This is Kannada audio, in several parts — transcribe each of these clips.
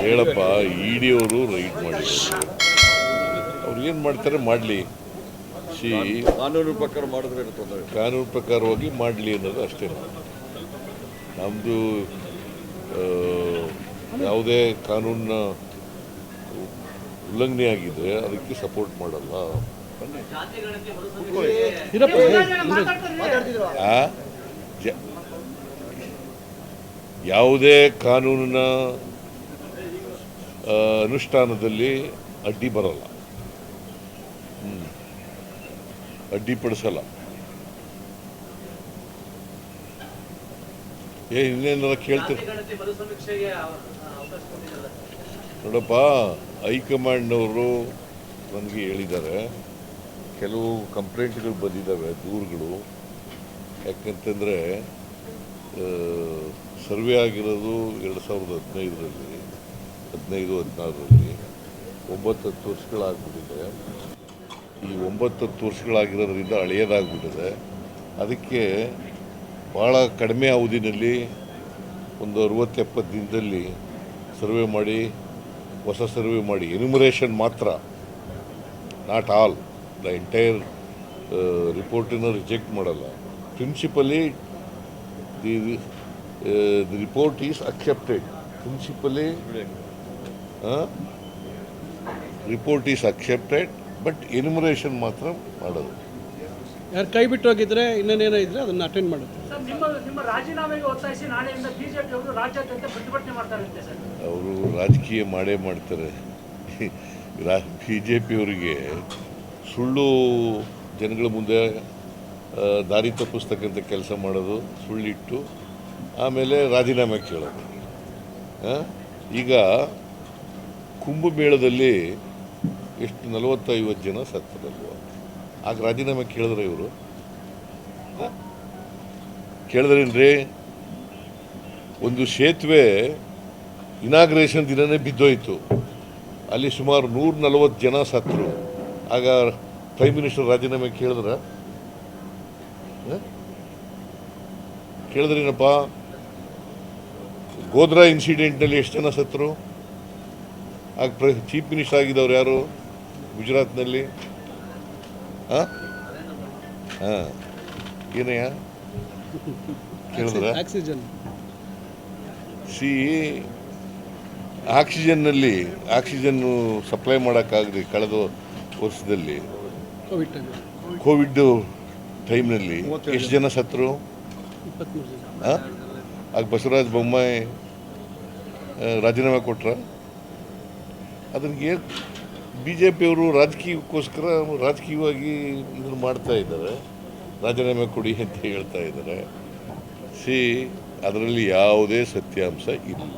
ಹೇಳಪ್ಪ, ಇಡಿ ಅವರು ರೈಡ್ ಮಾಡಿದ್ದಾರೆ, ಅವ್ರು ಏನು ಮಾಡ್ತಾರೆ ಮಾಡಲಿ. ಕಾನೂನು ಪ್ರಕಾರ ಮಾಡಿದ್ರೆ ತೊಂದರೆ, ಕಾನೂನು ಪ್ರಕಾರವಾಗಿ ಮಾಡಲಿ ಅನ್ನೋದು ಅಷ್ಟೇ. ನಮ್ಮದು ಯಾವುದೇ ಕಾನೂನಿನ ಉಲ್ಲಂಘನೆ ಆಗಿದ್ರೆ ಅದಕ್ಕೆ ಸಪೋರ್ಟ್ ಮಾಡಲ್ಲ. ಯಾವುದೇ ಕಾನೂನಿನ ಅನುಷ್ಠಾನದಲ್ಲಿ ಅಡ್ಡಿ ಬರಲ್ಲ, ಅಡ್ಡಿಪಡಿಸಲ್ಲ. ಇನ್ನೇನಾರ ಕೇಳ್ತೀರಿ ನೋಡಪ್ಪ, ಹೈಕಮಾಂಡ್ನವರು ನನಗೆ ಹೇಳಿದ್ದಾರೆ, ಕೆಲವು ಕಂಪ್ಲೇಂಟ್ಗಳು ಬಂದಿದ್ದಾವೆ, ದೂರುಗಳು. ಯಾಕಂತಂದರೆ ಸರ್ವೆ ಆಗಿರೋದು 2015ರಲ್ಲಿ, 15-16ರಲ್ಲಿ 9-10 ವರ್ಷಗಳಾಗ್ಬಿಟ್ಟಿದೆ. ಈ 9-10 ವರ್ಷಗಳಾಗಿರೋದ್ರಿಂದ ಹಳೆಯದಾಗ್ಬಿಟ್ಟಿದೆ. ಅದಕ್ಕೆ ಭಾಳ ಕಡಿಮೆ ಅವಧಿನಲ್ಲಿ ಒಂದು 60-70 ದಿನದಲ್ಲಿ ಸರ್ವೆ ಮಾಡಿ, ಹೊಸ ಸರ್ವೆ ಮಾಡಿ, ಎನ್ಯುಮರೇಷನ್ ಮಾತ್ರ, ನಾಟ್ ಆಲ್, ದ ಎಂಟೈರ್ ರಿಪೋರ್ಟನ್ನು ರಿಜೆಕ್ಟ್ ಮಾಡಲ್ಲ. Principally the report is accepted. Principally report is accepted, but enumeration ಮಾತ್ರ ಮಾಡೋದು. ಯಾರು ಕೈ ಬಿಟ್ಟು ಹೋಗಿದ್ರೆ ಇನ್ನೇನೇನೋ ಇದ್ರೆ ಅದನ್ನು ಅಟೆಂಡ್ ಮಾಡುತ್ತೆ. ನಿಮ್ಮ ರಾಜೀನಾಮೆಗೆ ಒತ್ತಾಯಿಸಿ ನಾಳೆಯಿಂದ ಬಿಜೆಪಿ ಅವರು ರಾಜ್ಯಾದ್ಯಂತ ಪ್ರತಿಭಟನೆ ಮಾಡ್ತಾರೆ ಸರ್. ಅವರು ರಾಜಕೀಯ ಮಾಡೇ ಮಾಡ್ತಾರೆ. ಬಿಜೆಪಿಯವರಿಗೆ ಸುಳ್ಳು ಜನಗಳ ಮುಂದೆ ದಾರಿ ತಪ್ಪಿಸ್ತಕ್ಕಂಥ ಕೆಲಸ ಮಾಡೋದು, ಸುಳ್ಳಿಟ್ಟು ಆಮೇಲೆ ರಾಜೀನಾಮೆ ಕೇಳೋದು. ಈಗ ಕುಂಭಮೇಳದಲ್ಲಿ ಎಷ್ಟು 40-50 ಜನ ಸತ್ತರಲ್ವ, ಆಗ ರಾಜೀನಾಮೆ ಕೇಳಿದ್ರೆ ಇವರು ಕೇಳಿದ್ರೇನ್ರಿ? ಒಂದು ಸೇತುವೆ ಇನಾಗ್ರೇಷನ್ ದಿನನೇ ಬಿದ್ದೋಯ್ತು, ಅಲ್ಲಿ ಸುಮಾರು 140 ಜನ ಸತ್ತರು. ಆಗ ಪ್ರೈಮ್ ಮಿನಿಸ್ಟರ್ ರಾಜೀನಾಮೆ ಕೇಳಿದ್ರೇನಪ್ಪ? ಗೋಧ್ರಾ ಇನ್ಸಿಡೆಂಟ್ನಲ್ಲಿ ಎಷ್ಟು ಜನ ಸತ್ತರು? ಆಗ ಚೀಫ್ ಮಿನಿಸ್ಟರ್ ಆಗಿದ್ದವ್ರು ಯಾರು ಗುಜರಾತ್ನಲ್ಲಿ? ಏನಯ್ಯ ಕೇಳಿದ್ರ? ಆಕ್ಸಿಜನ್ನು ಸಪ್ಲೈ ಮಾಡೋಕ್ಕಾಗಲಿ ಕಳೆದ ವರ್ಷದಲ್ಲಿ ಕೋವಿಡ್ ಟೈಮ್ನಲ್ಲಿ ಎಷ್ಟು ಜನ ಸತ್ತರು? ಆಗ ಬಸವರಾಜ ಬೊಮ್ಮಾಯಿ ರಾಜೀನಾಮೆ ಕೊಟ್ರ? ಅದಕ್ಕೆ ಬಿ ಜೆ ಪಿಯವರು ರಾಜಕೀಯಕ್ಕೋಸ್ಕರ ರಾಜಕೀಯವಾಗಿ ಇದನ್ನು ಮಾಡ್ತಾ ಇದ್ದಾರೆ, ರಾಜೀನಾಮೆ ಕೊಡಿ ಅಂತ ಹೇಳ್ತಾ ಇದ್ದಾರೆ. ಅದರಲ್ಲಿ ಯಾವುದೇ ಸತ್ಯಾಂಶ ಇಲ್ಲ.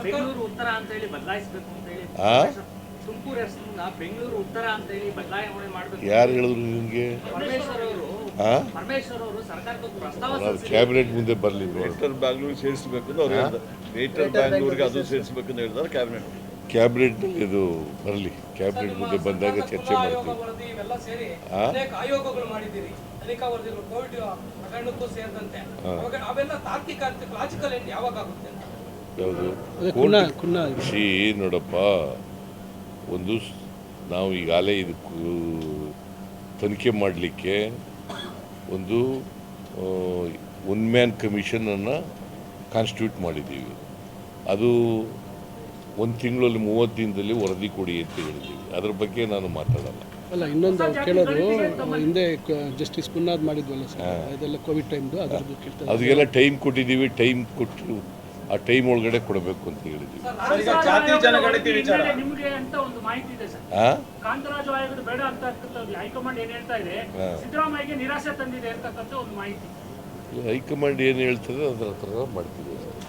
ಬೆಂಗಳೂರು ಉತ್ತರ ಅಂತ ಹೇಳಿ ಬದಲಾಯಿಸಬೇಕು ಅಂತ ಹೇಳಿ ತುಮಕೂರು ಹೆಸರನ್ನ ಬೆಂಗಳೂರು ಉತ್ತರ ಅಂತ ಹೇಳಿ ಬದಲಾವಣೆ ಮಾಡಬೇಕು. ಯಾರು ಹೇಳಿದ್ರು ನಿಮಗೆ? ಪರಮೇಶ್ವರ್ ಅವರು ಸರ್ಕಾರದ ಪ್ರಸ್ತಾವ ಕ್ಯಾಬಿನೆಟ್ ಮುಂದೆ ಬರಲಿ. ಗ್ರೇಟರ್ ಬ್ಯಾಂಗ್ಳೂರಿಗೆ ಸೇರಿಸಬೇಕು ಅಂತ ಅವ್ರು ಹೇಳಿದ್ರು. ಗ್ರೇಟರ್ ಬ್ಯಾಂಗ್ಳೂರಿಗೆ ಅದು ಸೇರಿಸಬೇಕು ಅಂತ ಹೇಳಿದ್ದಾರೆ ಕ್ಯಾಬಿನೆಟ್. ಇದು ಬರಲಿ, ಕ್ಯಾಬಿನೆಟ್ ಮುಂದೆ ಬಂದಾಗ ಚರ್ಚೆ ಮಾಡ್ತೀವಿ. ಇವೆಲ್ಲ ಸೇರಿ ಅನೇಕ ಆಯೋಗಗಳು ಮಾಡಿದ್ದೀರಿ, ಅನೇಕ ವರದಿಗಳು ಕೋವಿಡ್ ಪ್ರಕರಣಕ್ಕೂ ಸೇರಿದಂತೆ. ಅವೆಲ್ಲ ತಾರ್ಕಿಕ ಲಾಜಿಕಲ್ ಎಂಡ್ ಯಾವಾಗ ಆಗುತ್ತೆ ಅಂತ? ಯಾವುದು ನೋಡಪ್ಪ, ಒಂದು ನಾವು ಈಗಾಗಲೇ ಇದಕ್ಕೂ ತನಿಖೆ ಮಾಡಲಿಕ್ಕೆ ಒಂದು ಒನ್ ಮ್ಯಾನ್ ಕಮಿಷನನ್ನು ಕಾನ್ಸ್ಟಿಟ್ಯೂಟ್ ಮಾಡಿದ್ದೀವಿ. ಅದು 1 ತಿಂಗಳಲ್ಲಿ 30 ದಿನದಲ್ಲಿ ವರದಿ ಕೊಡಿ ಅಂತ ಹೇಳಿದ್ದೀವಿ. ಅದ್ರ ಬಗ್ಗೆ ನಾನು ಮಾತಾಡಲ್ಲ. ಅಲ್ಲ, ಇನ್ನೊಂದು ಕೇಳೋದು, ಹಿಂದೆ ಜಸ್ಟಿಸ್ ಪುನ್ನಾದ್ ಮಾಡಿದ್ವಲ್ಲ ಸರ್, ಅದೆಲ್ಲ ಕೋವಿಡ್ ಟೈಮ್ದು, ಅದಕ್ಕೆಲ್ಲ ಟೈಮ್ ಕೊಟ್ಟಿದ್ದೀವಿ. ಟೈಮ್ ಕೊಟ್ಟು ಆ ಟೈಮ್ ಒಳಗಡೆ ಕೊಡಬೇಕು ಅಂತ ಹೇಳಿದ್ದೀವಿ. ನಿಮಗೆ ಅಂತ ಒಂದು ಮಾಹಿತಿ ಇದೆ ಸರ್, ಕಾಂತರಾಜು ಆಯೋಗದ ಬೇಡ ಅಂತ ಹೈಕಮಾಂಡ್ ಏನ್ ಹೇಳ್ತಾ ಇದೆ, ಸಿದ್ದರಾಮಯ್ಯಗೆ ನಿರಾಸೆ ತಂದಿದೆ ಅಂತಕ್ಕಂಥ ಒಂದು ಮಾಹಿತಿ. ಹೈಕಮಾಂಡ್ ಏನು ಹೇಳ್ತದೆ ಅದರ ಥರ ಮಾಡ್ತೀವಿ ಸರ್.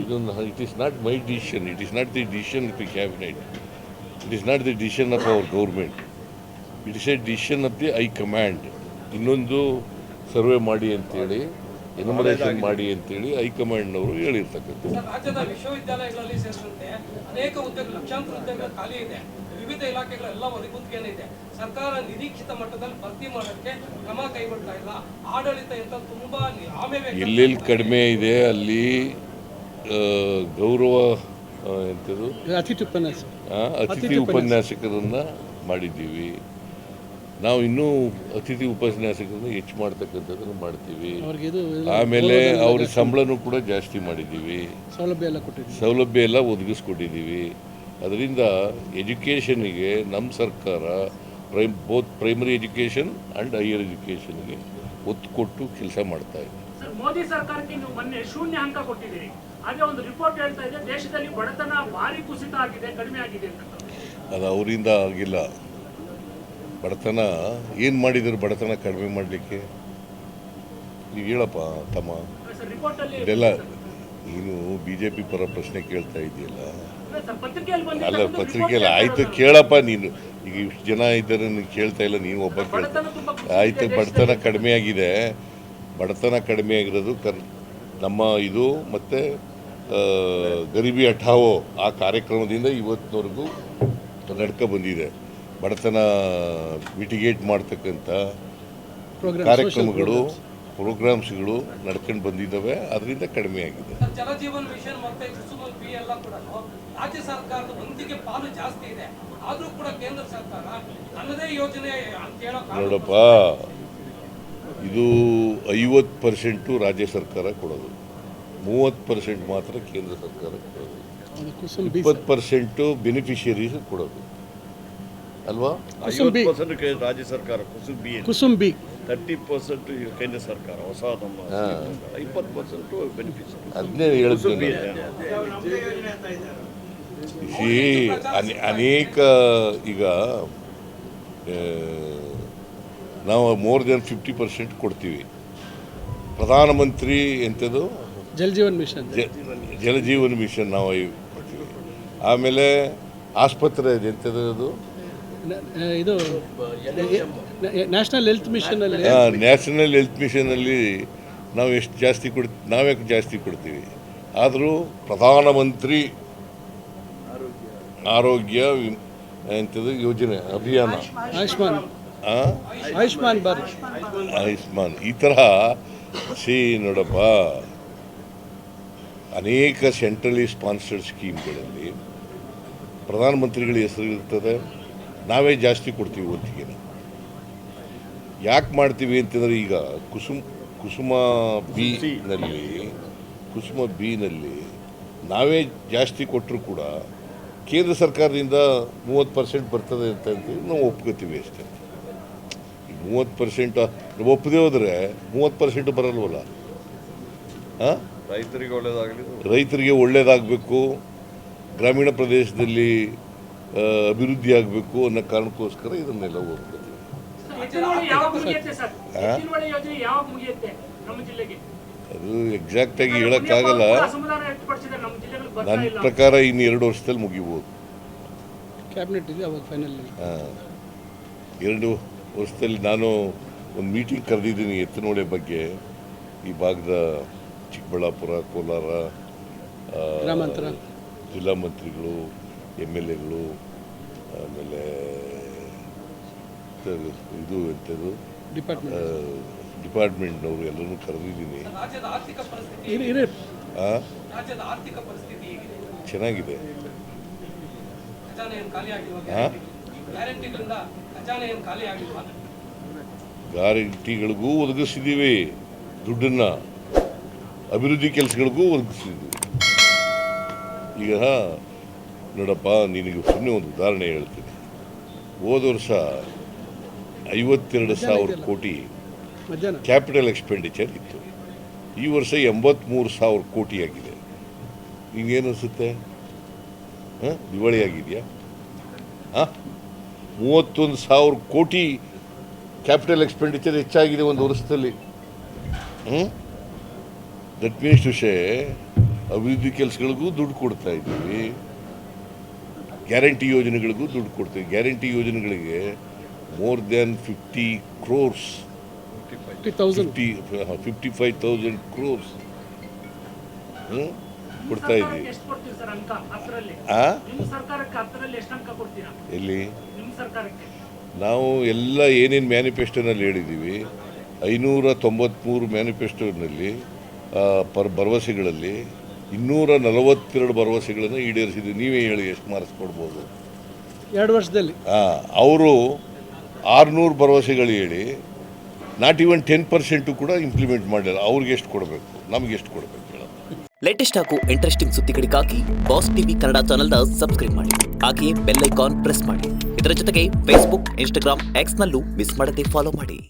ಇದೊಂದು it is not my decision, it is not the decision of the cabinet, it is not the decision of our government, it is A decision of the high command. ಇನ್ನೊಂದು ಸರ್ವೆ ಮಾಡಿ ಅಂತೇಳಿ ಎನ್ಯುಮರೇಷನ್ ಮಾಡಿ ಅಂತೇಳಿ ಹೈಕಮಾಂಡ್ನವರು ಹೇಳಿರ್ತಕ್ಕಂಥದ್ದು. ಸರ್, ರಾಜ್ಯದ ವಿಶ್ವವಿದ್ಯಾಲಯಗಳಲ್ಲಿ ಸೇರಿದಂತೆ ಅನೇಕ ಹುದ್ದೆಗಳು, ಲಕ್ಷಾಂತರ ಹುದ್ದೆಗಳು ಖಾಲಿ ಇದೆ. ವಿವಿಧ ಇಲಾಖೆಗಳೆಲ್ಲ ಒದಗುತ್ತಿಗೆ ಇದೆ. ಸರ್ಕಾರ ನಿರೀಕ್ಷಿತ ಮಟ್ಟದಲ್ಲಿ ಭರ್ತಿ ಮಾಡೋಕ್ಕೆ ಕ್ರಮ ಕೈಗೊಳ್ತಾ ಇಲ್ಲ. ಆಡಳಿತ ಅಂತ ತುಂಬಾ ಎಲ್ಲೆಲ್ಲಿ ಕಡಿಮೆ ಇದೆ ಅಲ್ಲಿ ಗೌರವ ಎಂಥದ್ದು ಅತಿಥಿ ಉಪನ್ಯಾಸ ಅತಿಥಿ ಉಪನ್ಯಾಸಕರನ್ನು ಮಾಡಿದ್ದೀವಿ. ನಾವು ಇನ್ನೂ ಅತಿಥಿ ಉಪನ್ಯಾಸಕರನ್ನು ಹೆಚ್ಚು ಮಾಡ್ತಕ್ಕಂಥದ್ದನ್ನು ಮಾಡ್ತೀವಿ. ಆಮೇಲೆ ಅವ್ರ ಸಂಬಳನೂ ಕೂಡ ಜಾಸ್ತಿ ಮಾಡಿದ್ದೀವಿ. ಸೌಲಭ್ಯ ಎಲ್ಲ ಒದಗಿಸ್ಕೊಟ್ಟಿದ್ದೀವಿ. ಅದರಿಂದ ಎಜುಕೇಷನ್ಗೆ ನಮ್ಮ ಸರ್ಕಾರ both primary education and higher ಎಜುಕೇಷನ್ಗೆ ಒತ್ತು ಕೊಟ್ಟು ಕೆಲಸ ಮಾಡ್ತಾ ಇದೆ. ಮೋದಿ ಸರ್ಕಾರಕ್ಕೆ ನೀವು ಮೊನ್ನೆ 0 ಅಂಕ ಕೊಟ್ಟಿದ್ದೀರಿ. ಹಾಗೆ ಒಂದು ರಿಪೋರ್ಟ್ ಹೇಳ್ತಾ ಇದೆ ದೇಶದಲ್ಲಿ ಬಡತನ ಭಾರಿ ಕುಸಿತ ಆಗಿದೆ, ಕಡಿಮೆ ಆಗಿದೆ ಅಂತ. ಅದು ಅವರಿಂದ ಆಗಿಲ್ಲ. ಬಡತನ ಏನು ಮಾಡಿದ್ರು ಬಡತನ ಕಡಿಮೆ ಮಾಡಲಿಕ್ಕೆ? ನೀವು ಹೇಳಪ್ಪ ತಮ್ಮ. ಇದೆಲ್ಲ ನೀನು BJP ಪರ ಪ್ರಶ್ನೆ ಕೇಳ್ತಾ ಇದೆಯಲ್ಲ. ಅಲ್ಲ, ಪತ್ರಿಕೆಯಲ್ಲಿ ಆಯಿತು ಕೇಳಪ್ಪ. ನೀನು ಈಗ ಇಷ್ಟು ಜನ ಇದ್ದಾರೆ, ನೀನು ಕೇಳ್ತಾ ಇಲ್ಲ, ನೀನು ಒಬ್ಬ ಕೇಳ್ತಾ ಆಯಿತು. ಬಡತನ ಕಡಿಮೆ ಆಗಿದೆ. ಬಡತನ ಕಡಿಮೆ ಆಗಿರೋದು ನಮ್ಮ ಇದು ಮತ್ತು ಗರೀಬಿ ಹಠಾವೋ ಆ ಕಾರ್ಯಕ್ರಮದಿಂದ ಇವತ್ತಿನವರೆಗೂ ನಡ್ಕೊ ಬಂದಿದೆ. ಬಡತನ ಮಿಟಿಗೇಟ್ ಮಾಡ್ತಕ್ಕಂಥ ಕಾರ್ಯಕ್ರಮಗಳು, ಪ್ರೋಗ್ರಾಮ್ಸ್ಗಳು ನಡ್ಕೊಂಡು ಬಂದಿದ್ದಾವೆ. ಅದರಿಂದ ಕಡಿಮೆ ಆಗಿದೆ. ಜಲಜೀವನ್ ಮಿಷನ್ ಮತ್ತೆ ಕುಸುಮಲ್ ಬಿ ಎಲ್ಲ ಕೂಡ ರಾಜ್ಯ ಸರ್ಕಾರದ ಒಂದಿಗೆ ಪಾಲು ಜಾಸ್ತಿ ಇದೆ. ಆದರೂ ಕೂಡ ಕೇಂದ್ರ ಸರ್ಕಾರ ನನ್ನದೇ ಯೋಜನೆ ಅಂತ ಹೇಳೋ ನೋಡಪ್ಪ, ಇದು 50% ರಾಜ್ಯ ಸರ್ಕಾರ ಕೊಡೋದು, 30% ಮಾತ್ರ ಕೇಂದ್ರ ಸರ್ಕಾರ ಕೊಡೋದು, 20% ಬೆನಿಫಿಷಿಯರೀಸ್ ಕೊಡೋದು ಅಲ್ವಾ? 50% ರಾಜ್ಯ ಸರ್ಕಾರ ಕುಸುಮ್ ಬಿ, 30% ಕೇಂದ್ರ ಸರ್ಕಾರ ಹೊಸ ನಮ್ಮ 20% ಬೆನಿಫಿಷಿಯರಿ. ಅದನ್ನೇ ಹೇಳ್ತೀನಿ. ಅನೇಕ ಈಗ ನಾವು ಮೋರ್ ದೆನ್ 50% ಕೊಡ್ತೀವಿ. ಪ್ರಧಾನಮಂತ್ರಿ ಎಂಥದ್ದು ಜಲಜೀವನ್ ಮಿಷನ್ ನಾವು ಕೊಡ್ತೀವಿ. ಆಮೇಲೆ ಆಸ್ಪತ್ರೆ ಎಂಥದ್ದು ಇದು ನ್ಯಾಷನಲ್ ಹೆಲ್ತ್ ಮಿಷನಲ್ಲಿ ನಾವು ಎಷ್ಟು ಜಾಸ್ತಿ ನಾವ್ಯಾಕೆ ಜಾಸ್ತಿ ಕೊಡ್ತೀವಿ? ಆದರೂ ಪ್ರಧಾನಮಂತ್ರಿ ಆರೋಗ್ಯ ಎಂಥದ್ದು ಯೋಜನೆ ಅಭಿಯಾನ, ಆಯುಷ್ಮಾನ್ ಈ ತರಹ ನೋಡಪ್ಪ, ಅನೇಕ ಸೆಂಟ್ರಲಿ ಸ್ಪಾನ್ಸರ್ಡ್ ಸ್ಕೀಮ್ಗಳಲ್ಲಿ ಪ್ರಧಾನಮಂತ್ರಿಗಳ ಹೆಸರು ಇರ್ತದೆ. ನಾವೇ ಜಾಸ್ತಿ ಕೊಡ್ತೀವಿ ಒಟ್ಟಿಗೆ. ಯಾಕೆ ಮಾಡ್ತೀವಿ ಅಂತಂದರೆ, ಈಗ ಕುಸುಮ ಬಿನಲ್ಲಿ ನಾವೇ ಜಾಸ್ತಿ ಕೊಟ್ಟರು ಕೂಡ ಕೇಂದ್ರ ಸರ್ಕಾರದಿಂದ 30% ಬರ್ತದೆ ಅಂತ ನಾವು ಒಪ್ಕೋತೀವಿ ಅಷ್ಟೇ. 30% ಒಪ್ಪದೇ ಹೋದರೆ 30% ಬರಲ್ವಲ್ಲ. ರೈತರಿಗೆ ಒಳ್ಳೇದಾಗಬೇಕು, ಗ್ರಾಮೀಣ ಪ್ರದೇಶದಲ್ಲಿ ಅಭಿವೃದ್ಧಿ ಆಗಬೇಕು ಅನ್ನೋ ಕಾರಣಕ್ಕೋಸ್ಕರ ಇದನ್ನೆಲ್ಲ ಒಪ್ಕೋತೀವಿ. ಅದು ಎಕ್ಸಾಕ್ಟಾಗಿ ಹೇಳೋಕ್ಕಾಗಲ್ಲ. ನನ್ನ ಪ್ರಕಾರ ಇನ್ನು 2 ವರ್ಷದಲ್ಲಿ ಮುಗಿಬೋದು. 2 ವರ್ಷದಲ್ಲಿ ನಾನು ಒಂದು ಮೀಟಿಂಗ್ ಕರೆದಿದ್ದೀನಿ ಎತ್ತಿನಹೊಳೆ ಬಗ್ಗೆ. ಈ ಭಾಗದ ಚಿಕ್ಕಬಳ್ಳಾಪುರ, ಕೋಲಾರ ಜಿಲ್ಲಾ ಮಂತ್ರಿಗಳು, MLAಗಳು, ಆಮೇಲೆ ಇದು ಎಂಥದ್ದು ಡಿಪಾರ್ಟ್ಮೆಂಟ್ನವರು ಎಲ್ಲರೂ ಕರೆದಿದ್ದೀನಿ. ಚೆನ್ನಾಗಿದೆ. ಗ್ಯಾರಂಟಿಗಳಿಗೂ ಒದಗಿಸಿದ್ದೀವಿ ದುಡ್ಡನ್ನು, ಅಭಿವೃದ್ಧಿ ಕೆಲಸಗಳಿಗೂ ಒದಗಿಸಿದ್ದೀವಿ. ಈಗ ನೋಡಪ್ಪ, ನಿನಗೆ ಸುಮ್ಮನೆ ಒಂದು ಉದಾಹರಣೆ ಹೇಳ್ತೀನಿ. ಹೋದ ವರ್ಷ 52,000 ಕೋಟಿ ಕ್ಯಾಪಿಟಲ್ ಎಕ್ಸ್ಪೆಂಡಿಚರ್ ಇತ್ತು. ಈ ವರ್ಷ 83,000 ಕೋಟಿ ಆಗಿದೆ. ನಿಂಗೇನು ಅನಿಸುತ್ತೆ? ದಿವಾಳಿ ಆಗಿದೆಯಾ? 31,000 ಕೋಟಿ ಕ್ಯಾಪಿಟಲ್ ಎಕ್ಸ್ಪೆಂಡಿಚರ್ ಹೆಚ್ಚಾಗಿದೆ ಒಂದು ವರ್ಷದಲ್ಲಿ. ದಟ್ ಮೀನ್ಸ್ ಟು ಸೇ ಅಭಿವೃದ್ಧಿ ಕೆಲಸಗಳಿಗೂ ದುಡ್ಡು ಕೊಡ್ತಾ ಇದ್ದೀವಿ, ಗ್ಯಾರಂಟಿ ಯೋಜನೆಗಳಿಗೂ ದುಡ್ಡು ಕೊಡ್ತೀವಿ. ಗ್ಯಾರಂಟಿ ಯೋಜನೆಗಳಿಗೆ more than 50 crores 50,000 55,000 crores ಕೊಡ್ತಾ ಇದ್ದೀವಿ. ಎಷ್ಟು ಕೊಡ್ತೀರಿ ಸರ್ ಅಂಕ 10ರಲ್ಲಿ? ನಿಮ್ಮ ಸರ್ಕಾರಕ್ಕೆ 10ರಲ್ಲಿ ಎಷ್ಟು ಅಂಕ ಕೊಡ್ತೀರಾ? ಎಲ್ಲಿ ನಿಮ್ಮ ಸರ್ಕಾರಕ್ಕೆ ನಾವು ಎಲ್ಲ ಏನೇನು ಮ್ಯಾನಿಫೆಸ್ಟೋನಲ್ಲಿ ಹೇಳಿದ್ದೀವಿ 593 ಮ್ಯಾನಿಫೆಸ್ಟೋನಲ್ಲಿ ಭರವಸೆಗಳಲ್ಲಿ 242 ಭರವಸೆಗಳನ್ನು ಈಡೇರಿಸಿದ್ವಿ. ನೀವೇ ಹೇಳಿ ಎಷ್ಟು ಮಾರ್ಕ್ಸ್ ಕೊಡ್ಬೋದು? 2 ವರ್ಷದಲ್ಲಿ ಅವರು 600 ಭರವಸೆಗಳು ಹೇಳಿ ನಾಟ್ ಈವನ್ 10% ಕೂಡ ಇಂಪ್ಲಿಮೆಂಟ್ ಮಾಡಿಲ್ಲ. ಅವ್ರಿಗೆ ಎಷ್ಟು ಕೊಡಬೇಕು, ನಮ್ಗೆ ಎಷ್ಟು ಕೊಡಬೇಕು ಹೇಳೋದು? ಲೇಟೆಸ್ಟ್ ಹಾಗೂ ಇಂಟ್ರೆಸ್ಟಿಂಗ್ ಸುದ್ದಿಗಳಿಗಾಗಿ ಬಾಸ್ ಟಿವಿ ಕನ್ನಡ ಚಾನೆಲ್ನ ಸಬ್ಸ್ಕ್ರೈಬ್ ಮಾಡಿ. ಹಾಗೆಯೇ ಬೆಲ್ ಐಕಾನ್ ಪ್ರೆಸ್ ಮಾಡಿ. ಇದರ ಜೊತೆಗೆ ಫೇಸ್ಬುಕ್, ಇನ್ಸ್ಟಾಗ್ರಾಮ್, ಎಕ್ಸ್ನಲ್ಲೂ ಮಿಸ್ ಮಾಡದೆ ಫಾಲೋ ಮಾಡಿ.